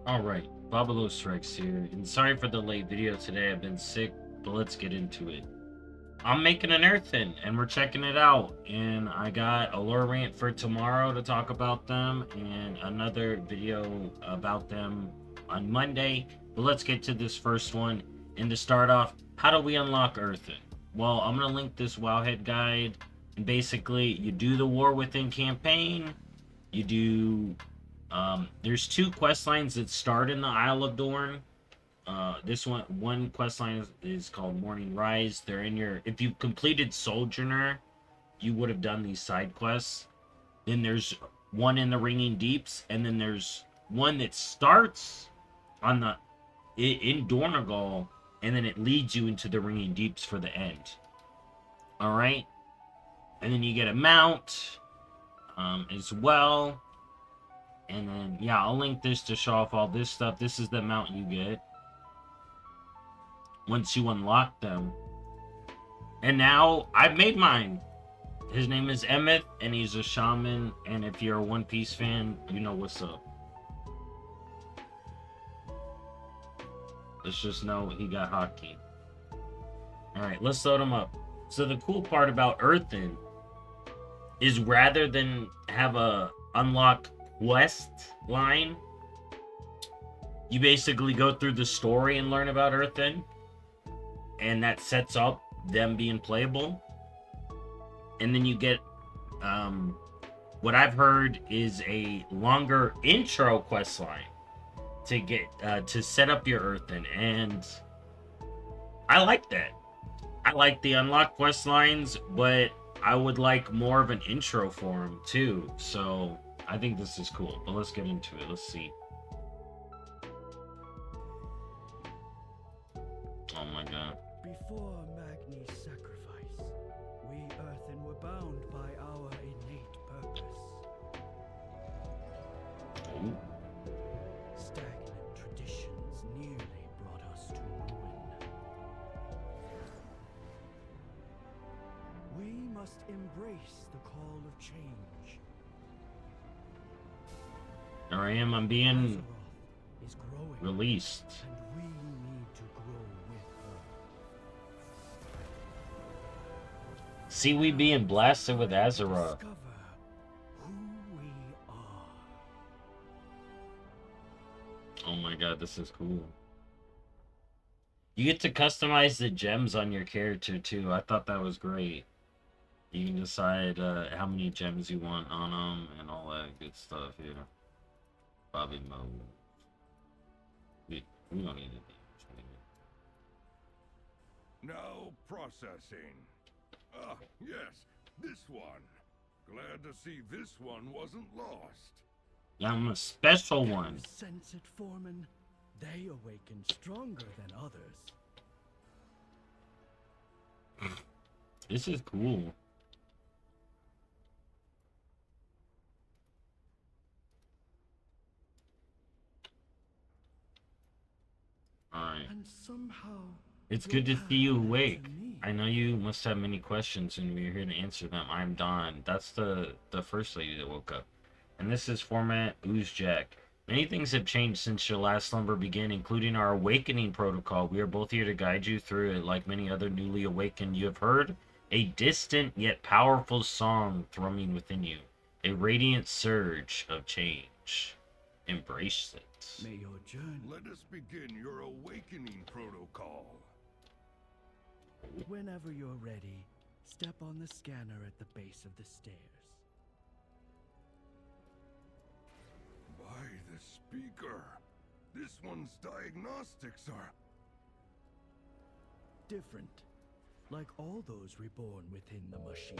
Alright, BobalosRex here, and sorry for the late video today. I've been sick, but let's get into it. I'm making an Earthen, and we're checking it out, and I got a lore rant for tomorrow to talk about them, and another video about them on Monday. But let's get to this first one, and to start off, how do we unlock Earthen? Well, I'm going to link this Wowhead guide, and basically, you do the War Within campaign, you do there's two quest lines that start in the Isle of Dorn. This one quest line is called Morning Rise. They're in your. If you completed Sojourner, you would have done these side quests. Then there's one in the Ringing Deeps, and then there's one that starts on the in Dornagal, and then it leads you into the Ringing Deeps for the end. All right, and then you get a mount as well. And then, yeah, I'll link this to show off all this stuff. This is the amount you get once you unlock them. And now, I've made mine. His name is Emmett, and he's a shaman. And if you're a One Piece fan, you know what's up. Let's just know he got hotkey. Alright, let's load him up. So the cool part about Earthen is rather than have a unlock quest line, you basically go through the story and learn about Earthen, and that sets up them being playable. And then you get what I've heard is a longer intro quest line to get to set up your Earthen, and I like that. I like the unlock quest lines, but I would like more of an intro for them too. So I think this is cool, but let's get into it. Let's see. Oh my god. Before Magni's sacrifice, we Earthen were bound by our innate purpose. Ooh. Stagnant traditions nearly brought us to ruin. We must embrace the call of change. There I am. I'm being Azeroth is growing, released. and we need to grow with her. See, we being blasted with Azeroth. Discover who we are. Oh my god, this is cool. You get to customize the gems on your character too. I thought that was great. You can decide how many gems you want on them and all that good stuff here. Bobby mode. We don't need it. Now processing. Ah, yes, this one. Glad to see this one wasn't lost. Yeah, I'm a special Can one. you sense it, Foreman? They awaken stronger than others. This is cool. Alright. And somehow It's your good to path see you led to awake. me. I know you must have many questions and we're here to answer them. I'm Don. That's the first lady that woke up. And this is format Oozjack. Many things have changed since your last slumber began, including our awakening protocol. We are both here to guide you through it. Like many other newly awakened, you have heard a distant yet powerful song thrumming within you. A radiant surge of change. Embrace it. May your journey. Let us begin your awakening protocol. Whenever you're ready, step on the scanner at the base of the stairs. By the speaker. This one's diagnostics are... Different. Like all those reborn within the machine.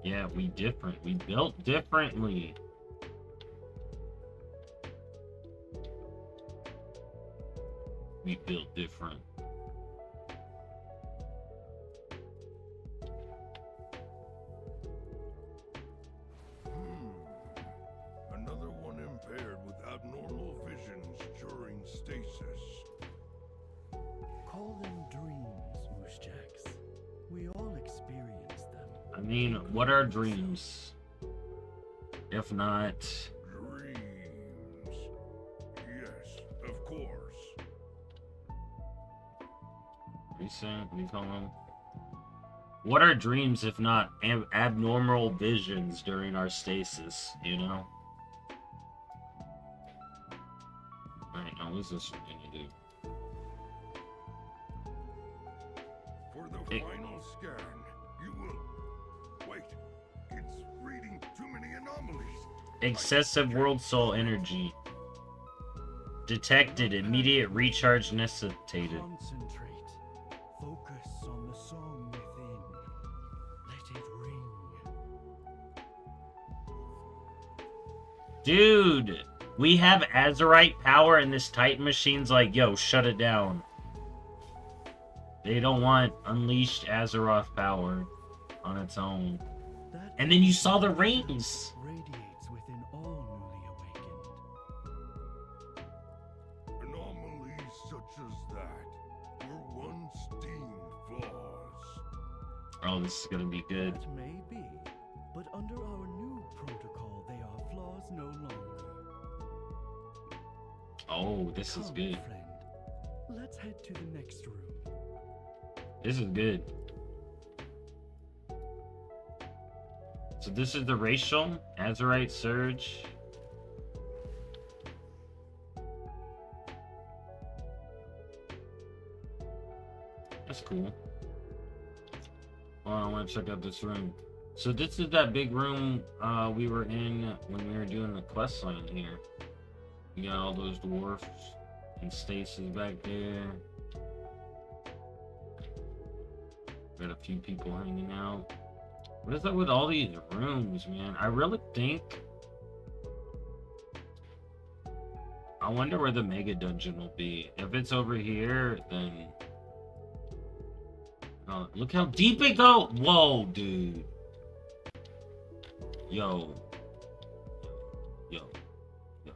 Yeah, we different. We built differently. We built different. Another one impaired with abnormal visions during stasis. Call them dreams, Moosejacks. We all experience them. I mean, what are dreams? If not... Dreams. Recent, we call them. What are dreams if not abnormal visions during our stasis, you know? Alright, now what's this one gonna do? For the final scan, you will... Wait, it's reading too many anomalies. Excessive world soul energy. Detected. Immediate recharge necessitated. Concentrate. Focus on the song within. Let it ring. Dude, we have Azerite power and this Titan machine's like, yo, shut it down. They don't want unleashed Azeroth power on its own. That And then you saw the rings. radiates within all newly awakened. Anomalies such as that were once deemed flaws. Oh, this is gonna be good. That may be, but under our new protocol, they are flaws no longer. Oh, this is Come, good. friend. Let's head to the next room. This is good. So this is the racial Azerite surge. That's cool. Oh, I want to check out this room. So this is that big room we were in when we were doing the quest line here. You got all those dwarfs and stasis back there. Got a few people hanging out. What is up with all these rooms, man? I really think... I wonder where the mega dungeon will be. If it's over here, then... Oh, look how deep it goes! Whoa, dude. Yo. Yo. Yo.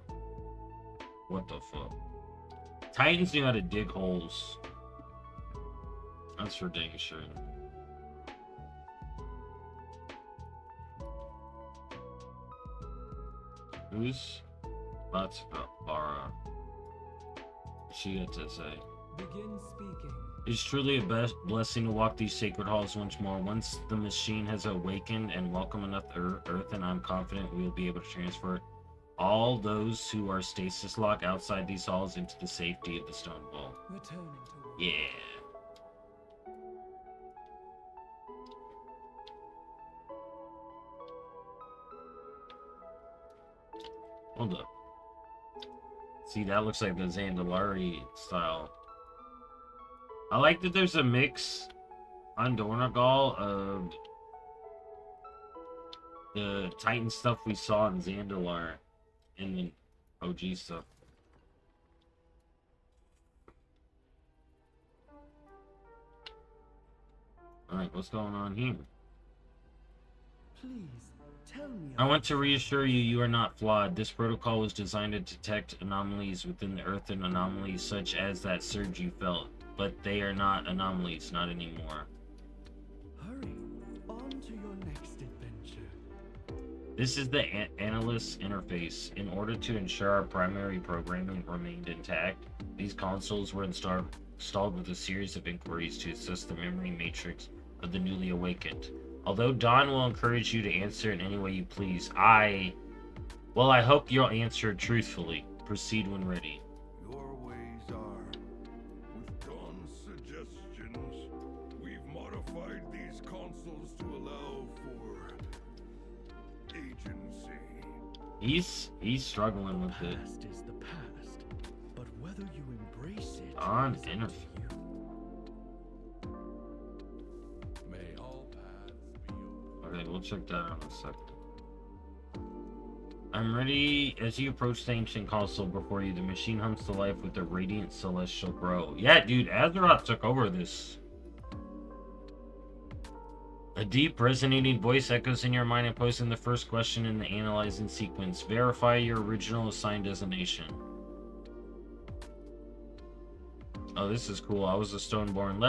What the fuck? Titans knew how to dig holes. That's for dang sure. Who's Batsbara? She had to say. Begin speaking. It's truly a blessing to walk these sacred halls once more. Once the machine has awakened and welcome enough Earthen, I'm confident we will be able to transfer all those who are stasis locked outside these halls into the safety of the stone wall. Returning to work. Yeah. Hold up. See, that looks like the Zandalari style. I like that there's a mix on Dornagal of the Titan stuff we saw in Zandalar and then OG stuff. Alright, what's going on here? Please tell me. I want to reassure you, you are not flawed. This protocol was designed to detect anomalies within the Earthen anomalies such as that surge you felt. But they are not anomalies, not anymore. Hurry, on to your next adventure. This is the analyst interface. In order to ensure our primary programming remained intact, these consoles were installed with a series of inquiries to assess the memory matrix of the newly awakened. Although Dawn will encourage you to answer in any way you please, I hope you'll answer truthfully. Proceed when ready. Your ways are. With Dawn's suggestions, we've modified these consoles to allow for agency. He's struggling with The it. past is the past, but whether you embrace it On is up to interface. you. May all paths be open. Okay, we'll check that out in a second. I'm ready. As you approach the ancient console before you, the machine hums to life with a radiant celestial glow. Yeah, dude, Azeroth took over this. A deep, resonating voice echoes in your mind and posing the first question in the analyzing sequence. Verify your original assigned designation. Oh, this is cool. I was a Stoneborn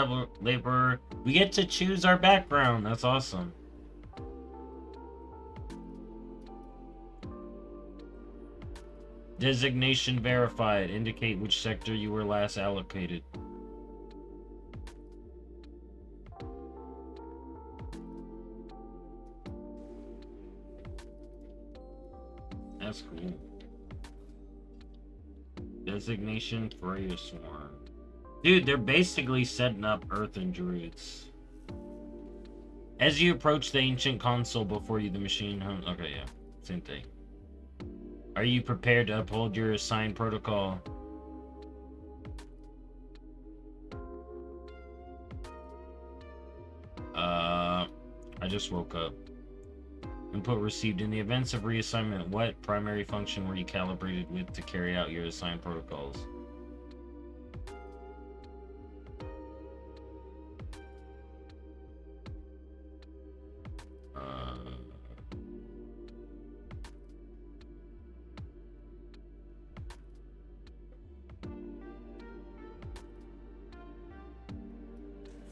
laborer. We get to choose our background. That's awesome. Designation verified. Indicate which sector you were last allocated. Designation Freya Swarm. Dude, they're basically setting up Earthen druids. As you approach the ancient console before you, the machine home. Okay, yeah. Same thing. Are you prepared to uphold your assigned protocol? I just woke up. Input received. In the events of reassignment, what primary function were you calibrated with to carry out your assigned protocols?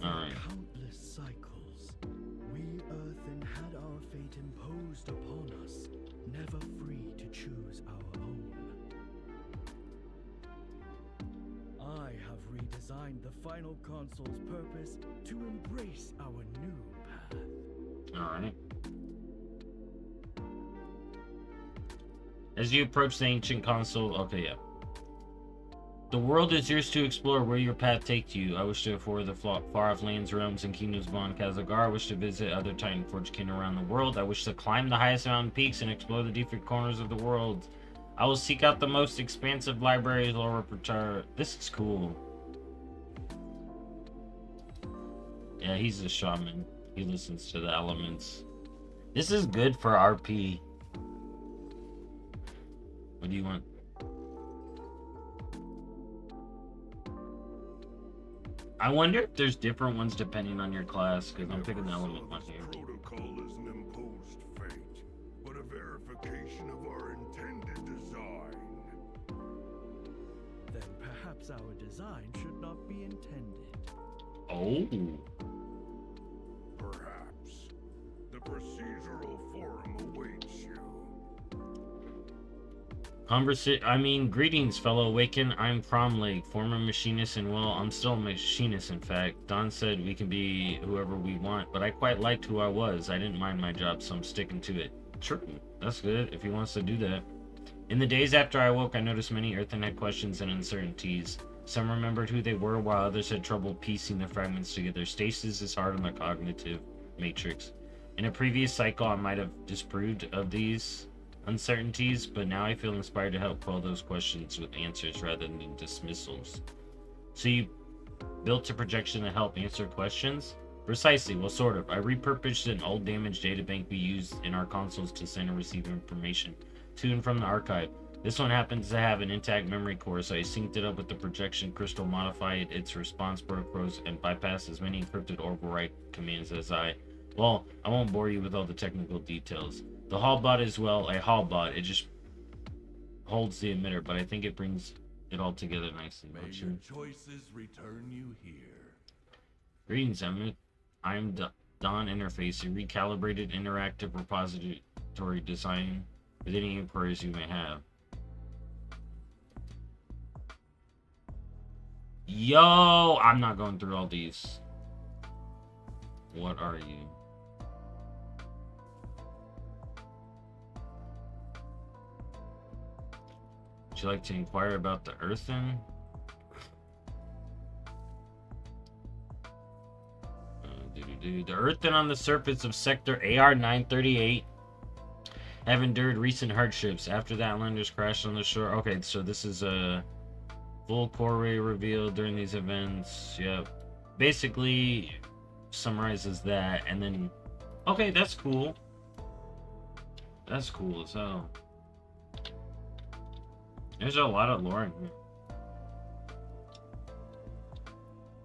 Alright. Countless cycles, we Earthen had our fate imposed upon us, never free to choose our own. I have redesigned the final console's purpose to embrace our new path. Alright. As you approach the ancient console, okay, yeah. The world is yours to explore where your path takes you. I wish to explore the far-off lands, realms, and kingdoms beyond Kazagar. I wish to visit other Titanforge kin around the world. I wish to climb the highest mountain peaks and explore the deepest corners of the world. I will seek out the most expansive libraries or repertoire. This is cool. Yeah, he's a shaman. He listens to the elements. This is good for RP. What do you want? I wonder if there's different ones depending on your class, because I'm picking the element one here. Protocol is an imposed fate, but a verification of our intended design. Then perhaps our design should not be intended. Oh. Perhaps. The procedural forum awaits you. Greetings, fellow Awaken. I'm Cromlake, former machinist, and well, I'm still a machinist, in fact. Don said we can be whoever we want, but I quite liked who I was. I didn't mind my job, so I'm sticking to it. True, that's good, if he wants to do that. In the days after I woke, I noticed many Earthen had questions and uncertainties. Some remembered who they were, while others had trouble piecing the fragments together. Stasis is hard on the cognitive matrix. In a previous cycle, I might have disproved of these uncertainties, but now I feel inspired to help quell those questions with answers rather than dismissals. So you built a projection to help answer questions? Precisely, well, sort of. I repurposed an old damaged databank we used in our consoles to send and receive information to and from the archive. This one happens to have an intact memory core, so I synced it up with the projection crystal, modified its response protocols, and bypassed as many encrypted overwrite commands as I won't bore you with all the technical details. The Hallbot is, well, a Hallbot. It just holds the emitter, but I think it brings it all together nicely. May your choices return you here. Greetings, Emmett. I am Don Interface, a recalibrated interactive repository design with any inquiries you may have. Yo, I'm not going through all these. What are you? Would you like to inquire about the Earthen? The Earthen on the surface of Sector AR-938 have endured recent hardships. After the Outlanders crashed on the shore. Okay, so this is a full core array revealed during these events. Yep. Basically summarizes that, and then okay, that's cool. That's cool as hell. There's a lot of lore in here.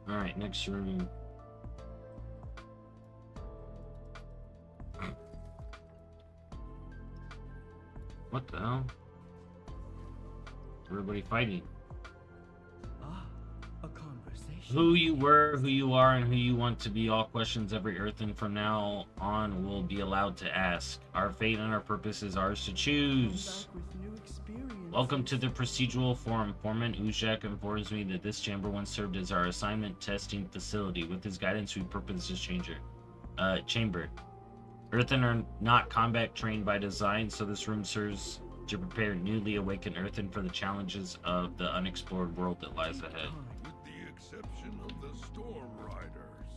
Alright, next room. What the hell? Everybody fighting. Ah, a conversation. Who you were, who you are, and who you want to be, all questions every Earthen from now on will be allowed to ask. Our fate and our purpose is ours to choose. Welcome to the procedural forum. Foreman Ujak informs me that this chamber once served as our assignment testing facility. With his guidance, we purpose this chamber. Earthen are not combat trained by design, so this room serves to prepare newly awakened Earthen for the challenges of the unexplored world that lies ahead. With the exception of the Storm Riders,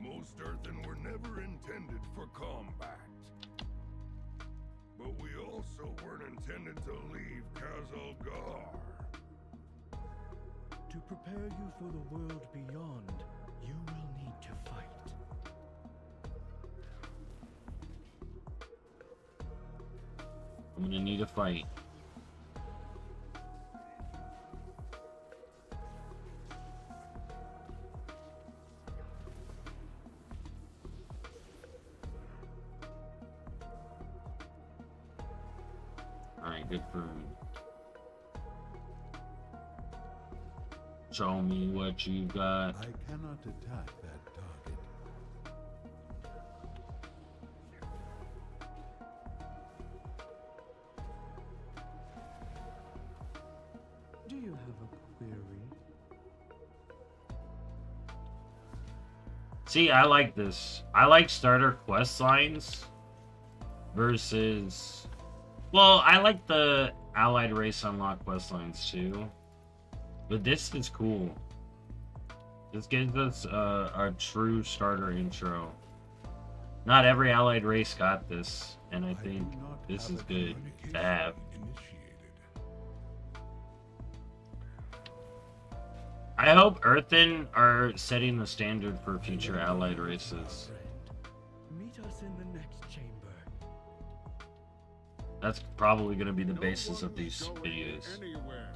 most Earthen were never intended for combat. But we also weren't intended to leave Kazalgar. To prepare you for the world beyond, you will need to fight. I'm gonna need a fight. Alright, good for me. Show me what you got. I cannot attack that target. Do you have a query? See, I like this. I like starter quest lines versus... Well, I like the allied race unlock quest lines too. But this is cool. This gives us a true starter intro. Not every allied race got this, and I think this is good to have. I hope Earthen are setting the standard for future allied races. Meet us in the next chamber. That's probably going to be the basis of these videos. Anywhere.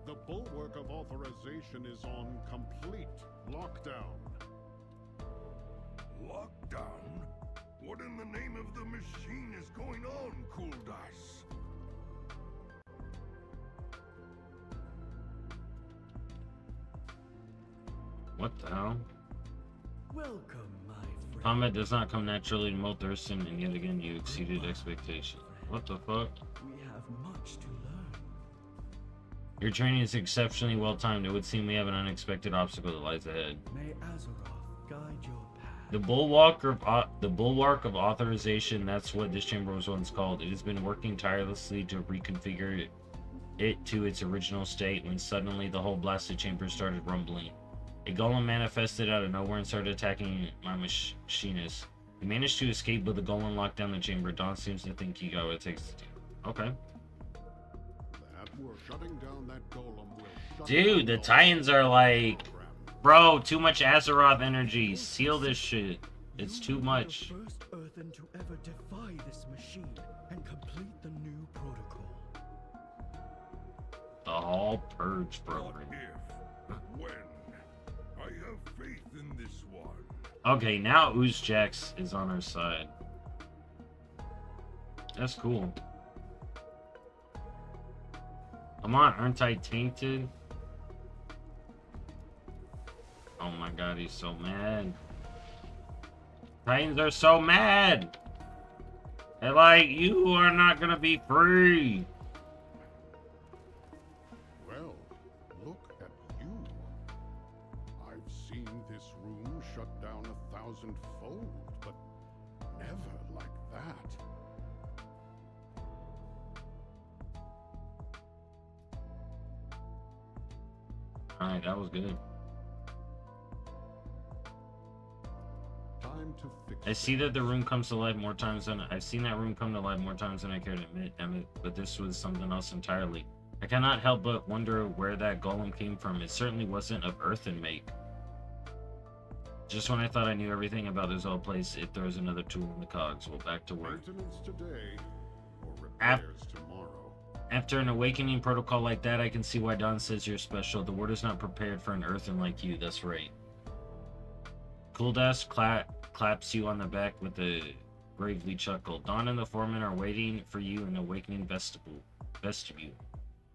The bulwark of authorization is on complete lockdown. Lockdown? What in the name of the machine is going on, Cool Dice? What the hell? Welcome, my friend. Combat does not come naturally to most Thurston, and yet again you exceeded expectations. What the fuck? We have much to learn. Your training is exceptionally well timed. It would seem we have an unexpected obstacle that lies ahead. May Azeroth guide your path. The bulwark of authorization, that's what this chamber was once called. It has been working tirelessly to reconfigure it to its original state when suddenly the whole blasted chamber started rumbling. A golem manifested out of nowhere and started attacking my machinist. He managed to escape, but the golem locked down the chamber. Dawn seems to think he got what it takes to do. Okay. Shutting down that golem will shut Dude, the down Titans are like... Bro, too much Azeroth energy. Seal this shit. It's too much. You are the first Earthen to ever defy this machine and complete the new protocol. The Hall Purge Not program. if, when. I have faith in this one. Okay, now Oozjax is on our side. That's cool. Come on, aren't I tainted? Oh my god, he's so mad. Titans are so mad! They're like, you are not gonna be free! Well, look at you. I've seen this room shut down 1,000-fold, but never like that. Alright, that was good. Time to fix I see that the room comes to life more times than I've seen that room come to life more times than I care to admit, but this was something else entirely. I cannot help but wonder where that golem came from. It certainly wasn't of Earthen make. Just when I thought I knew everything about this old place, it throws another tool in the cogs. Well, back to work. Maintenance today or repairs tomorrow. After an awakening protocol like that, I can see why Don says you're special. The world is not prepared for an Earthen like you. That's right. Cooldash claps you on the back with a gravely chuckle. Dawn and the foreman are waiting for you in the awakening vestibule.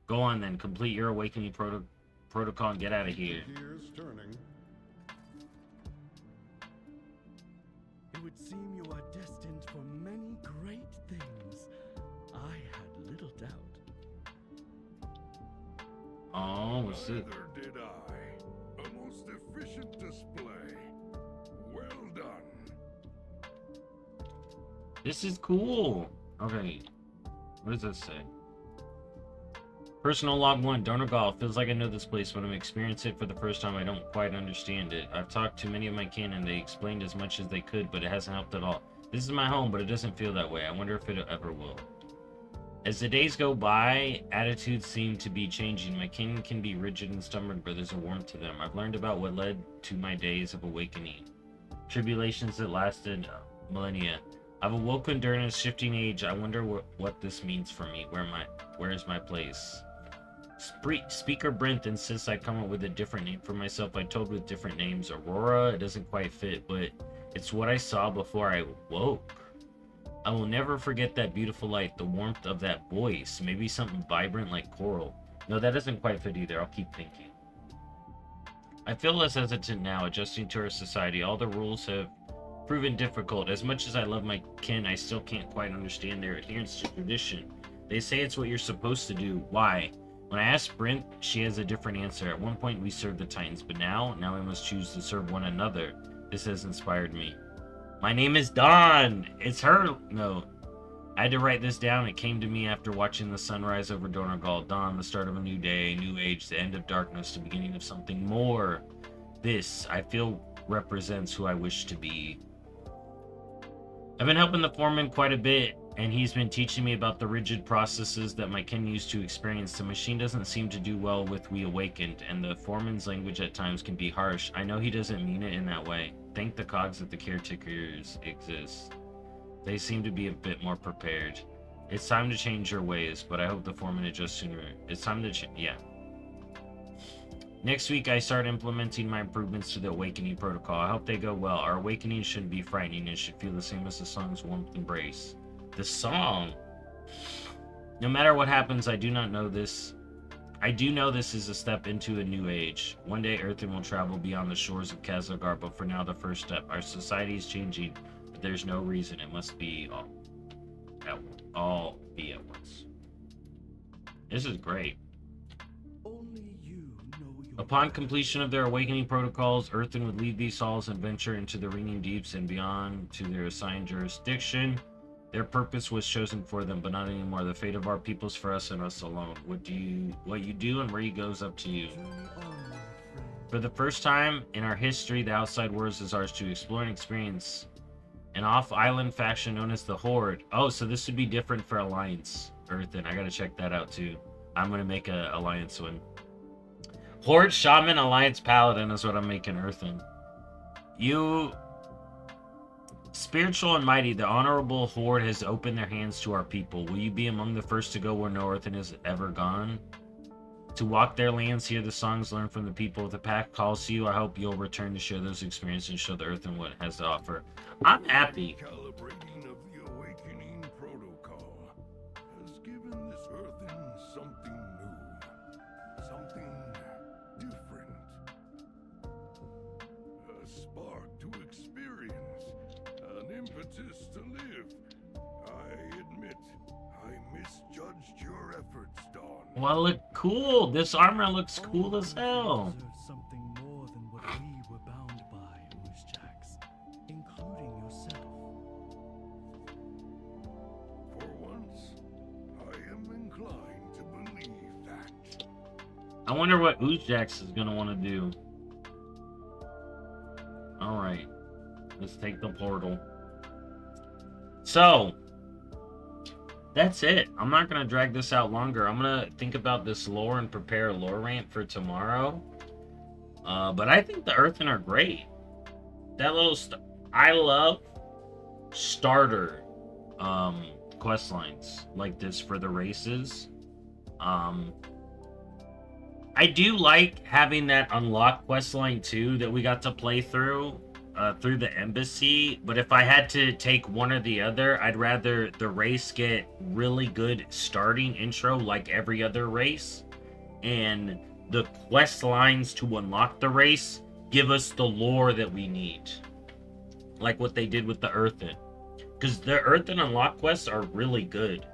Go on then, complete your awakening protocol and get out of here. Gears turning. It would seem you are destined for many great things. I had little doubt. Oh, what's it? Neither did I. A most efficient display. Well done. This is cool. Okay, what does this say? Personal log 1, Donegal. Feels like I know this place. When I'm experiencing it for the first time, I don't quite understand it. I've talked to many of my kin and they explained as much as they could, but it hasn't helped at all. This is my home, but it doesn't feel that way. I wonder if it ever will. As the days go by, attitudes seem to be changing. My kin can be rigid and stubborn, but there's a warmth to them. I've learned about what led to my days of awakening. Tribulations that lasted millennia. I've awoken during a shifting age. I wonder what this means for me. Where is my place? Speaker Brent insists I come up with a different name for myself. I told with different names. Aurora, it doesn't quite fit, but it's what I saw before I woke. I will never forget that beautiful light, the warmth of that voice. Maybe something vibrant like coral. No, that doesn't quite fit either. I'll keep thinking. I feel less hesitant now, adjusting to our society. All the rules have proven difficult. As much as I love my kin, I still can't quite understand their adherence to tradition. They say it's what you're supposed to do. Why? When I asked Brent, she has a different answer. At one point we served the Titans, but now we must choose to serve one another. This has inspired me. My name is Dawn. It's her. No. I had to write this down. It came to me after watching the sunrise over Donegal. Dawn, the start of a new day, a new age, the end of darkness, the beginning of something more. This, I feel, represents who I wish to be. I've been helping the foreman quite a bit, and he's been teaching me about the rigid processes that my kin used to experience. The machine doesn't seem to do well with We Awakened, and the foreman's language at times can be harsh. I know he doesn't mean it in that way. Thank the cogs that the caretakers exist. They seem to be a bit more prepared. It's time to change your ways, but I hope the foreman adjusts sooner. It's time to yeah. Next week, I start implementing my improvements to the awakening protocol. I hope they go well. Our awakening shouldn't be frightening. It should feel the same as the song's warmth embrace. The song. No matter what happens, I do know this is a step into a new age. One day, Earthen will travel beyond the shores of Kazlogar, but for now, the first step. Our society is changing, but there's no reason. It must be all be at once. This is great. Only you know your Upon completion of their awakening protocols, Earthen would leave these halls and venture into the ringing deeps and beyond to their assigned jurisdiction. Their purpose was chosen for them, but not anymore. The fate of our people's for us and us alone. What you do and where you go is up to you. journey onward, friend. For the first time in our history, the outside world is ours to explore and experience. An off-island faction known as the Horde. Oh, so this would be different for Alliance, Earthen. I gotta check that out too. I'm gonna make a Alliance one. Horde Shaman Alliance Paladin is what I'm making, Earthen. You... Spiritual and mighty, the honorable Horde has opened their hands to our people. Will you be among the first to go where no Earthen has ever gone? To walk their lands, hear the songs, learn from the people. If the pack calls to you, I hope you'll return to share those experiences and show the Earthen what it has to offer. I'm happy. Calibrating of the awakening protocol has given this Earthen something new, something different. A spark to experience, an impetus to live. I admit, I misjudged your efforts, Dawn. Well, look cool. This armor looks cool as hell. Deserve something more than what we were bound by, Oozjax, including yourself. For once, I am inclined to believe that. I wonder what Oozjax is gonna want to do. Alright. Let's take the portal. So, that's it. I'm not going to drag this out longer. I'm going to think about this lore and prepare a lore rant for tomorrow. But I think the Earthen are great. That little... I love starter quest lines like this for the races. I do like having that unlocked quest line too that we got to play through the embassy, but if I had to take one or the other, I'd rather the race get really good starting intro like every other race, and the quest lines to unlock the race give us the lore that we need, like what they did with the Earthen, because the Earthen unlock quests are really good.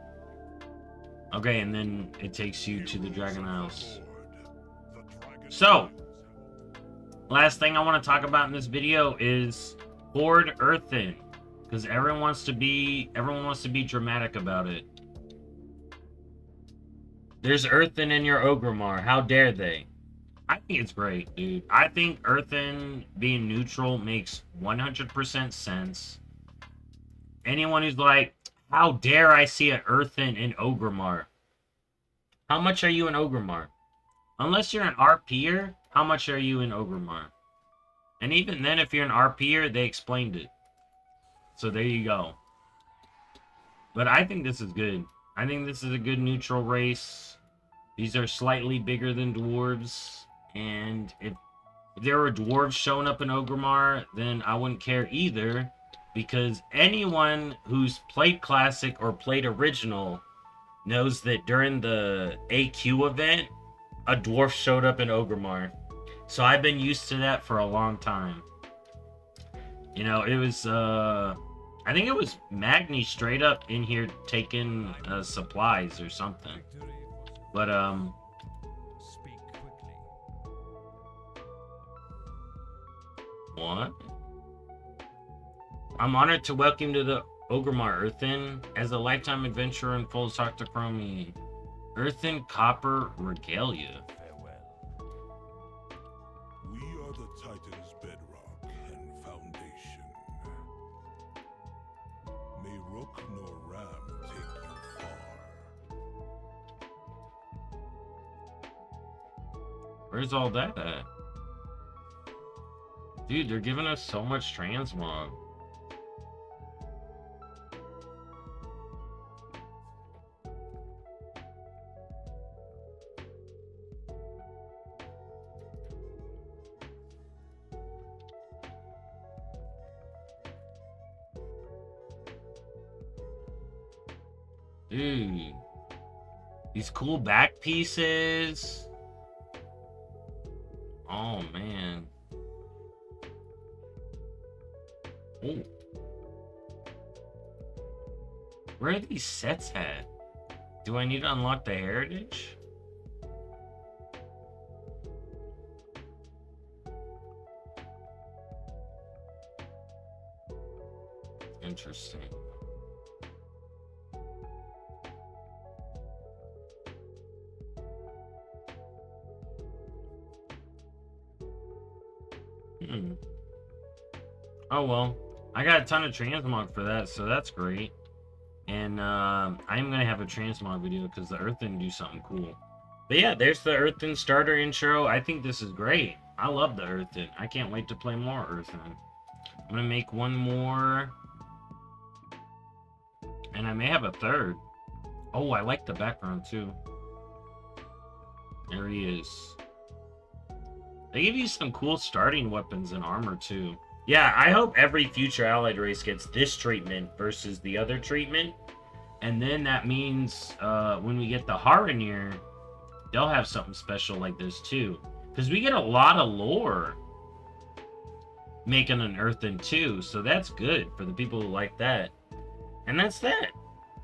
Okay, and then it takes you to the Dragon Isles. So, last thing I want to talk about in this video is Horde Earthen, because everyone wants to be dramatic about it. There's Earthen in your Ogremar. How dare they? I think it's great, dude. I think Earthen being neutral makes 100% sense. Anyone who's like, how dare I see an Earthen in Ogremar? How much are you in Ogremar? Unless you're an RPer, how much are you in Ogremar? And even then, if you're an RPer, they explained it. So there you go. But I think this is good. I think this is a good neutral race. These are slightly bigger than dwarves. And if there were dwarves showing up in Ogremar, then I wouldn't care either. Because anyone who's played Classic or played Original knows that during the AQ event, a dwarf showed up in Ogremar. So I've been used to that for a long time. You know, it was, I think it was Magni straight up in here taking supplies or something. But, Speak quickly. what? I'm honored to welcome you to the Ogremar, Earthen. As a lifetime adventurer in full Octochrome, Earthen Copper Regalia. Farewell. We are the Titan's bedrock and foundation. May Rook nor Ram take you far. Where's all that at? Dude, they're giving us so much transmog. Dude, these cool back pieces. Oh man. Oh. Where are these sets at? Do I need to unlock the heritage? Interesting. Oh well, I got a ton of transmog for that, so that's great. And I'm gonna have a transmog video because the Earthen do something cool. But yeah, there's the Earthen starter intro. I think this is great. I love the Earthen. I can't wait to play more Earthen. I'm gonna make one more, and I may have a third. Oh, I like the background too. There he is. They give you some cool starting weapons and armor too. Yeah, I hope every future Allied race gets this treatment versus the other treatment. And then that means when we get the Haranir, they'll have something special like this too. Because we get a lot of lore making an Earthen too. So that's good for the people who like that. And that's that.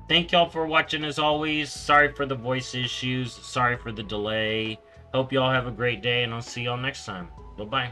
Thank y'all for watching as always. Sorry for the voice issues. Sorry for the delay. Hope y'all have a great day, and I'll see y'all next time. Bye-bye.